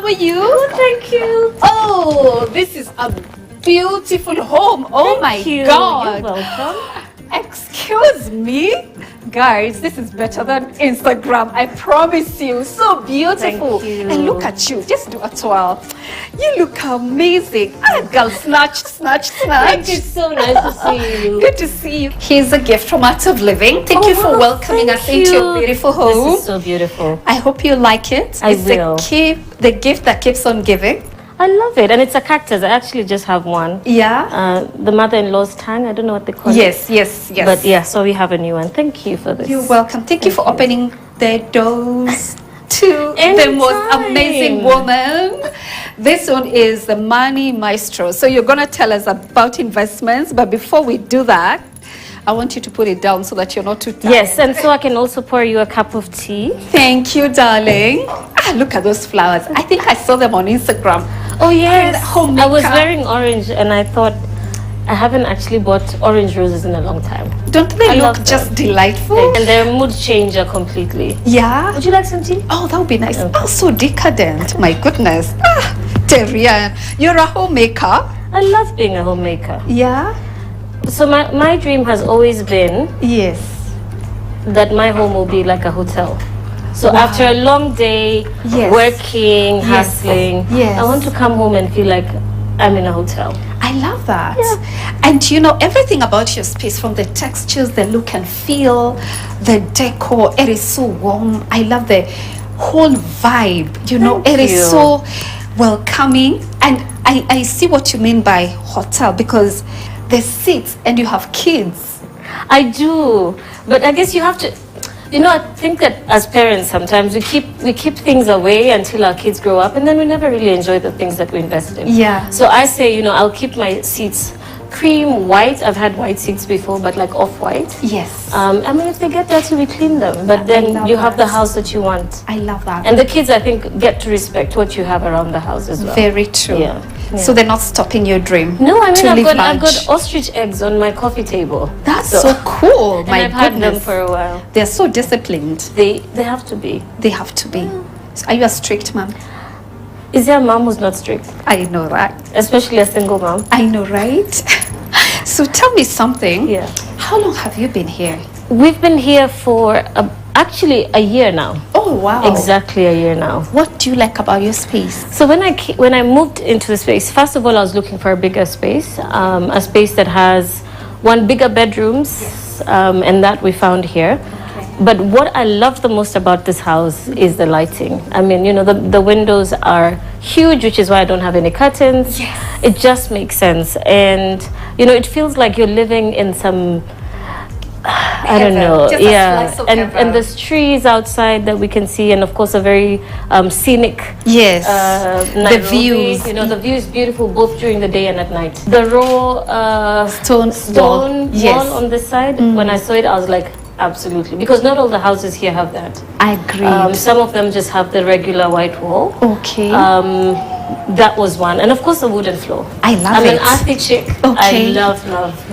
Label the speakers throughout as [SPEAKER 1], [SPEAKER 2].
[SPEAKER 1] are you?
[SPEAKER 2] Oh, thank you.
[SPEAKER 1] Oh, this is a beautiful home. Oh my God.
[SPEAKER 2] You're welcome.
[SPEAKER 1] Excuse me? Guys, this is better than Instagram. I promise you. So beautiful.
[SPEAKER 2] Thank you.
[SPEAKER 1] And look at you. Just do a twirl. You look amazing. Ah, girl, snatch, snatch, snatch.
[SPEAKER 2] Thank you. So nice to see you.
[SPEAKER 1] Good to see you. Here's a gift from Art of Living. Thank you for welcoming us into your beautiful home.
[SPEAKER 2] This is so beautiful.
[SPEAKER 1] I hope you like it.
[SPEAKER 2] I will.
[SPEAKER 1] The gift that keeps on giving.
[SPEAKER 2] I love it. And it's a cactus. I actually just have one.
[SPEAKER 1] Yeah.
[SPEAKER 2] The mother-in-law's tang. I don't know what they call it.
[SPEAKER 1] Yes.
[SPEAKER 2] But yeah, so we have a new one. Thank you for this.
[SPEAKER 1] You're welcome. Thank you for opening the doors to the
[SPEAKER 2] Anytime.
[SPEAKER 1] most amazing woman. This one is the Money Maestro. So you're going to tell us about investments. But before we do that, I want you to put it down so that you're not too tired.
[SPEAKER 2] Yes, and so I can also pour you a cup of tea.
[SPEAKER 1] Thank you, darling. Ah, look at those flowers. I think I saw them on Instagram.
[SPEAKER 2] Oh yes,
[SPEAKER 1] Homemaker.
[SPEAKER 2] I was wearing orange and I thought I haven't actually bought orange roses in a long time.
[SPEAKER 1] Don't they
[SPEAKER 2] I
[SPEAKER 1] look
[SPEAKER 2] love them.
[SPEAKER 1] just delightful?
[SPEAKER 2] And they're a mood changer completely.
[SPEAKER 1] Yeah.
[SPEAKER 2] Would you like some tea?
[SPEAKER 1] Oh, that would be nice. Oh, so decadent. My goodness. Ah, Terryanne, you're a homemaker.
[SPEAKER 2] I love being a homemaker.
[SPEAKER 1] Yeah.
[SPEAKER 2] So my dream has always been
[SPEAKER 1] Yes.
[SPEAKER 2] that my home will be like a hotel. So
[SPEAKER 1] Wow.
[SPEAKER 2] after a long day,
[SPEAKER 1] Yes.
[SPEAKER 2] working, hustling,
[SPEAKER 1] Yes.
[SPEAKER 2] I want to come home and feel like I'm in a hotel.
[SPEAKER 1] I love that. And you know, everything about your space, from the textures, the look and feel, the decor, it is so warm. I love the whole vibe. You know,
[SPEAKER 2] Thank
[SPEAKER 1] it is
[SPEAKER 2] you.
[SPEAKER 1] so welcoming. And I see what you mean by hotel, because the seats, and you have kids.
[SPEAKER 2] I do, but I guess you have to. You know, I think that as parents, sometimes we keep things away until our kids grow up, and then we never really enjoy the things that we invest in.
[SPEAKER 1] Yeah.
[SPEAKER 2] So I say, you know, I'll keep my seats cream white. I've had white seats before, but like off-white.
[SPEAKER 1] Yes.
[SPEAKER 2] I mean, if they get dirty, we clean them. But
[SPEAKER 1] I
[SPEAKER 2] then
[SPEAKER 1] love
[SPEAKER 2] you have
[SPEAKER 1] that.
[SPEAKER 2] the house that you want.
[SPEAKER 1] I love that.
[SPEAKER 2] And the kids, I think, get to respect what you have around the house as well.
[SPEAKER 1] Very true.
[SPEAKER 2] Yeah.
[SPEAKER 1] So they're not stopping your dream.
[SPEAKER 2] No, I mean,
[SPEAKER 1] to
[SPEAKER 2] I've
[SPEAKER 1] live
[SPEAKER 2] got
[SPEAKER 1] large.
[SPEAKER 2] ostrich eggs on my coffee table.
[SPEAKER 1] That's so cool.
[SPEAKER 2] And
[SPEAKER 1] My
[SPEAKER 2] I've had them
[SPEAKER 1] goodness.
[SPEAKER 2] for a while.
[SPEAKER 1] They're so disciplined.
[SPEAKER 2] They have to be.
[SPEAKER 1] They have to be. So are you a strict mom?
[SPEAKER 2] Is there a mom who's not strict?
[SPEAKER 1] I know, right?
[SPEAKER 2] Especially a single mom.
[SPEAKER 1] I know, right? So tell me something.
[SPEAKER 2] Yeah.
[SPEAKER 1] How long have you been here?
[SPEAKER 2] We've been here for actually a year now.
[SPEAKER 1] Oh, wow.
[SPEAKER 2] Exactly a year now.
[SPEAKER 1] What do you like about your space?
[SPEAKER 2] So when I moved into the space, first of all, I was looking for a bigger space, a space that has one bigger bedrooms, and that we found here. But what I love the most about this house is the lighting. I mean, you know, the windows are huge, which is why I don't have any curtains.
[SPEAKER 1] Yes.
[SPEAKER 2] It just makes sense. And, you know, it feels like you're living in some, I don't know,
[SPEAKER 1] Just a slice of heaven.
[SPEAKER 2] and there's trees outside that we can see, and of course a very scenic
[SPEAKER 1] Yes.
[SPEAKER 2] the
[SPEAKER 1] The views.
[SPEAKER 2] You know, the view is beautiful both during the day and at night. The raw
[SPEAKER 1] Stone wall. Yes.
[SPEAKER 2] wall on this side, when I saw it, I was like, absolutely, because not all the houses here have that.
[SPEAKER 1] I agree.
[SPEAKER 2] Some of them just have the regular white wall.
[SPEAKER 1] Okay.
[SPEAKER 2] That was one, and of course the wooden floor.
[SPEAKER 1] I love
[SPEAKER 2] I'm
[SPEAKER 1] it.
[SPEAKER 2] an earthy chick.
[SPEAKER 1] Okay.
[SPEAKER 2] I love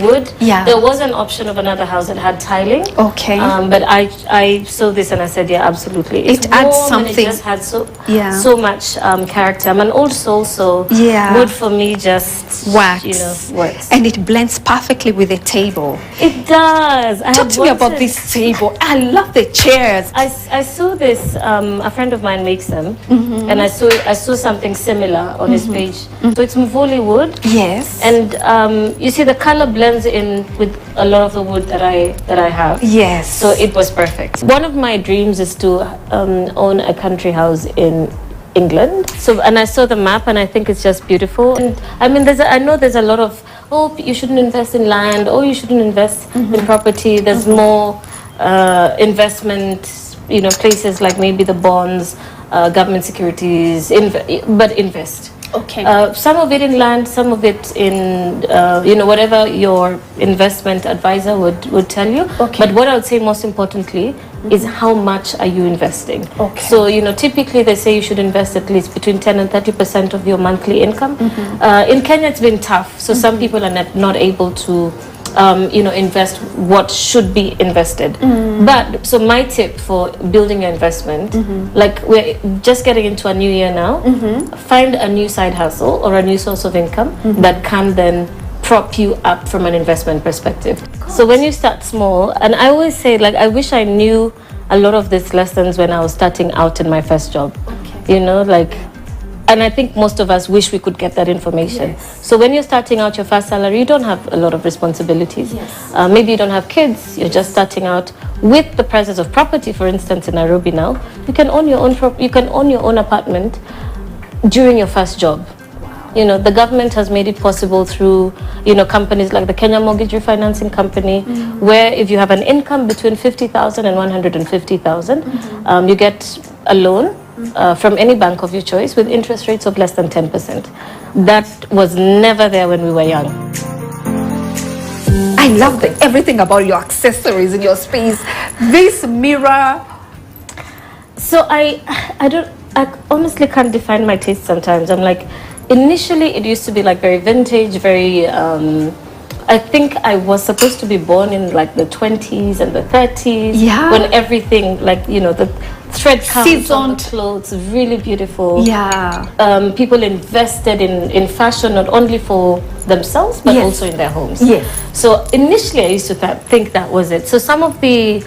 [SPEAKER 2] wood.
[SPEAKER 1] Yeah.
[SPEAKER 2] There was an option of another house that had tiling.
[SPEAKER 1] Okay.
[SPEAKER 2] But I saw this and I said, yeah, absolutely. It's
[SPEAKER 1] It adds
[SPEAKER 2] warm and
[SPEAKER 1] something.
[SPEAKER 2] it just had
[SPEAKER 1] Yeah.
[SPEAKER 2] so much character. I'm an old soul, so
[SPEAKER 1] Yeah.
[SPEAKER 2] wood for me just
[SPEAKER 1] Works.
[SPEAKER 2] You know, works.
[SPEAKER 1] And it blends perfectly with the table.
[SPEAKER 2] It does.
[SPEAKER 1] Talk to me about this table. I love the chairs.
[SPEAKER 2] I saw this. A friend of mine makes them,
[SPEAKER 1] Mm-hmm.
[SPEAKER 2] and I saw something similar on his page. So it's Mvoli wood,
[SPEAKER 1] Yes.
[SPEAKER 2] and you see the color blends in with a lot of the wood that I have.
[SPEAKER 1] Yes.
[SPEAKER 2] So it was perfect. One of my dreams is to own a country house in England. So, and I saw the map, and I think it's just beautiful. And I mean, I know there's a lot of, oh, you shouldn't invest in land, oh, you shouldn't invest in property. There's more investment, you know, places like maybe the bonds, government securities, but invest.
[SPEAKER 1] Okay.
[SPEAKER 2] Some of it in land, some of it in, you know, whatever your investment advisor would tell you.
[SPEAKER 1] Okay.
[SPEAKER 2] But what I would say most importantly is how much are you investing?
[SPEAKER 1] Okay.
[SPEAKER 2] So, you know, typically they say you should invest at least between 10 and 30% of your monthly income. In Kenya, it's been tough. So some people are not able to invest what should be invested. But so my tip for building your investment, like we're just getting into a new year now, find a new side hustle or a new source of income that can then prop you up from an investment perspective. So when you start small, and I always say, like, I wish I knew a lot of these lessons when I was starting out in my first job. And I think most of us wish we could get that information.
[SPEAKER 1] Yes.
[SPEAKER 2] So when you're starting out your first salary, you don't have a lot of responsibilities.
[SPEAKER 1] Yes.
[SPEAKER 2] Maybe you don't have kids. You're just starting out. With the prices of property, for instance, in Nairobi now, you can own your own apartment during your first job. The government has made it possible through, companies like the Kenya Mortgage Refinancing Company, where if you have an income between 50,000 and 150,000, you get a loan from any bank of your choice with interest rates of less than 10%. That was never there when we were young.
[SPEAKER 1] I love everything about your accessories in your space. This mirror.
[SPEAKER 2] So I honestly can't define my taste sometimes. I'm like, initially it used to be like very vintage, very I think I was supposed to be born in like the 20s and the 30s.
[SPEAKER 1] Yeah.
[SPEAKER 2] When everything, like, the thread counts on the
[SPEAKER 1] Seasoned.
[SPEAKER 2] clothes, really beautiful.
[SPEAKER 1] Yeah.
[SPEAKER 2] People invested in fashion, not only for themselves, but
[SPEAKER 1] Yes.
[SPEAKER 2] also in their homes.
[SPEAKER 1] Yes.
[SPEAKER 2] So initially I used to think that was it. So some of the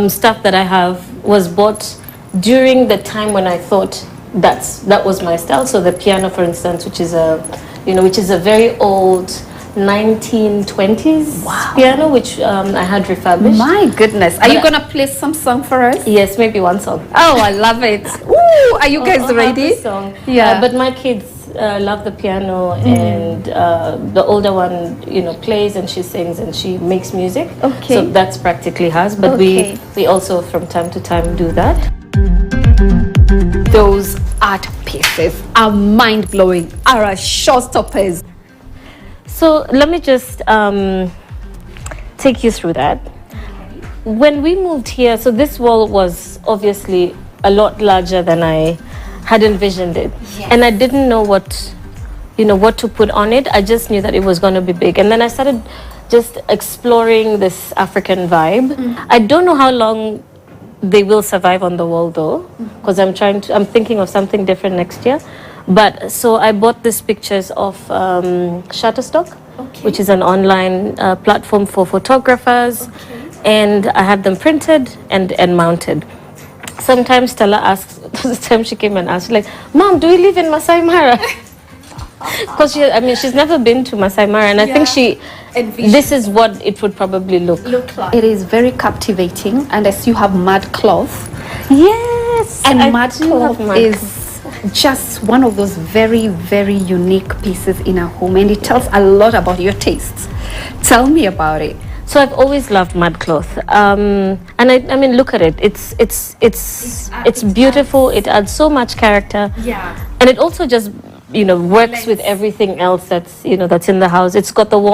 [SPEAKER 2] stuff that I have was bought during the time when I thought that was my style. So the piano, for instance, which is a very old 1920s piano, which I had refurbished.
[SPEAKER 1] My goodness. Are you going to play some song for us?
[SPEAKER 2] Yes, maybe one song.
[SPEAKER 1] Oh, I love it. Ooh, are you guys
[SPEAKER 2] I'll have
[SPEAKER 1] ready?
[SPEAKER 2] the song.
[SPEAKER 1] Yeah.
[SPEAKER 2] But my kids love the piano, and the older one, plays and she sings and she makes music.
[SPEAKER 1] Okay.
[SPEAKER 2] So that's practically hers. But
[SPEAKER 1] Okay.
[SPEAKER 2] we also from time to time do that.
[SPEAKER 1] Those art pieces are mind-blowing, are showstoppers.
[SPEAKER 2] So let me just take you through that. When we moved here, so this wall was obviously a lot larger than I had envisioned it.
[SPEAKER 1] Yes.
[SPEAKER 2] And I didn't know what to put on it. I just knew that it was going to be big. And then I started just exploring this African vibe. I don't know how long they will survive on the wall though, because I'm thinking of something different next year. But so I bought these pictures of Shutterstock, which is an online platform for photographers, and I had them printed and mounted. Sometimes Stella asks, the time she came and asked, like, "Mom, do we live in Masai Mara?" Because she's never been to Masai Mara, and I think this is what it would probably look
[SPEAKER 1] like. It is very captivating, and as you have mud cloth.
[SPEAKER 2] Yes,
[SPEAKER 1] And mud cloth is just one of those very, very unique pieces in a home, and it tells a lot about your tastes. Tell me about it.
[SPEAKER 2] So I've always loved mud cloth, and I mean, look at it. It's beautiful. It adds so much character.
[SPEAKER 1] Yeah.
[SPEAKER 2] And it also just works with everything else that's in the house. It's got the warm